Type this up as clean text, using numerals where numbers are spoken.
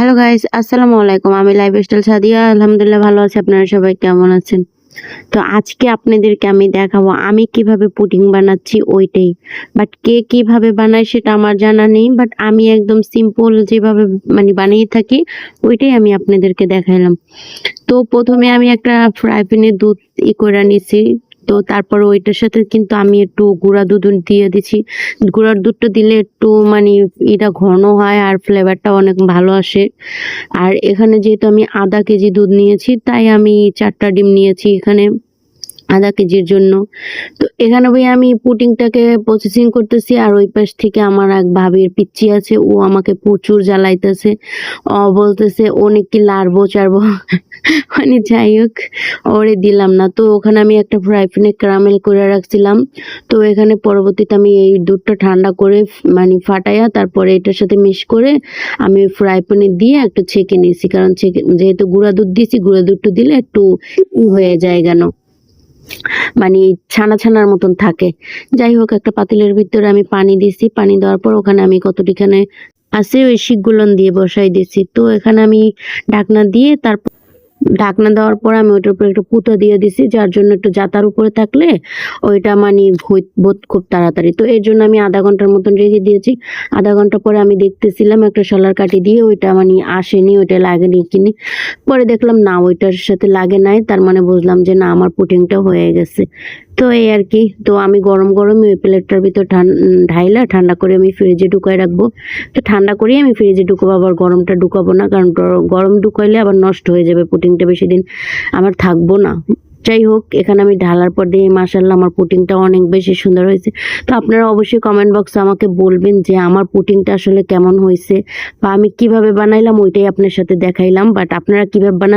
Hello guys, আসসালামু আলাইকুম। আমি লাইফস্টাইল সাদিয়া। আলহামদুলিল্লাহ ভালো আছি। আপনারা সবাই কেমন আছেন? তো আজকে আপনাদেরকে আমি দেখাবো আমি কিভাবে পুডিং বানাচ্ছি ওইটাই। বাট কে কিভাবে বানায় সেটা আমার জানা নেই। বাট আমি একদম সিম্পল যেভাবে মানে বানিয়ে থাকি ওইটাই আমি আপনাদেরকে দেখাইলাম। তো ১ম এ আমি একটা ফ্রাই প্যানে দুধ করে নিছি। তো তারপর ওইটার সাথে কিন্তু আমি একটু গুঁড়া দুধ দিয়ে দিছি। গুঁড়ার দুধটা দিলে একটু মানে এটা ঘন হয় আর ফ্লেভারটা অনেক ভালো আসে। আর এখানে যেহেতু আমি ০.৫ কেজি দুধ নিয়েছি তাই আমি ৪ টা ডিম নিয়েছি এখানে ০.৫ কেজির জন্য। তো এখানে ভাই আমি পুডিংটাকে প্রসেসিং করতেছি আর ওই পাশ থেকে আমার এক ভাবির পিচ্চি আছে, ও আমাকে প্রচুর জ্বালাইতেছে। বলতেছে ও নাকি লাড়বো-চাড়বো মানে যাই হোক ওরে দিলাম না। তো ওখানে আমি একটা ফ্রাই প্যানে ক্যারামেল করে রাখছিলাম। তো এখানে পরবর্তীতে আমি এই দুধটা ঠান্ডা করে মানে ফাটাইয়া তারপরে এটার সাথে মিক্স করে আমি ফ্রাই প্যানে দিয়ে একটু ছেঁকে নিয়েছি। কারণ যেহেতু গুঁড়া দুধ দিয়েছি, গুঁড়া দুধটা দিলে একটু হয়ে যায় যেন মানে ছানার মতন থাকে। যাই হোক একটা পাতিলের ভিতরে আমি পানি দিছি। পানি দেওয়ার পর ওখানে আমি কতটুখানি আছে ওই শিকগুলন দিয়ে বসাই দিছি। তো এখানে আমি ঢাকনা দিয়ে ঢাকনা দেওয়ার পর আমি ওইটার উপরে একটু পুঁতা দিয়ে দিছি, যার জন্য একটু জাতার উপরে থাকলে ওইটা মানে হইত খুব তাড়াতাড়ি। তো এর জন্য আমি ০.৫ ঘন্টার মতন রেখে দিয়েছি। ০.৫ ঘন্টা পরে আমি দেখতেছিলাম একটা শলার কাঠি দিয়ে ওইটা মানে আসেনি, ওইটা লাগেনি কিনি। পরে দেখলাম না ওইটার সাথে লাগে নাই, তার মানে বুঝলাম যে না আমার পুডিংটা হয়ে গেছে। তো এই আর কি। তো আমি গরম ওই প্লেটটার ভিতর ঢাইলা ঠান্ডা করে আমি ফ্রিজে ঢুকায় রাখবো। তো ঠান্ডা করেই আমি ফ্রিজে ঢুকাবো, আবার গরমটা ঢুকাবো না, কারণ গরম ঢুকাইলে আবার নষ্ট হয়ে যাবে পুডিংটা, বেশি দিন আমার থাকবো না। যাই হোক এখানে আমি ঢালার পর দিয়ে মাশাআল্লাহ আমার পুডিংটা অনেক বেশি সুন্দর হয়েছে। তো আপনারা অবশ্যই কমেন্ট বক্সে আমাকে বলবেন যে আমার পুডিংটা আসলে কেমন হয়েছে বা আমি কিভাবে বানাইলাম ওইটাই আপনার সাথে দেখাইলাম। বাট আপনারা কিভাবে বানান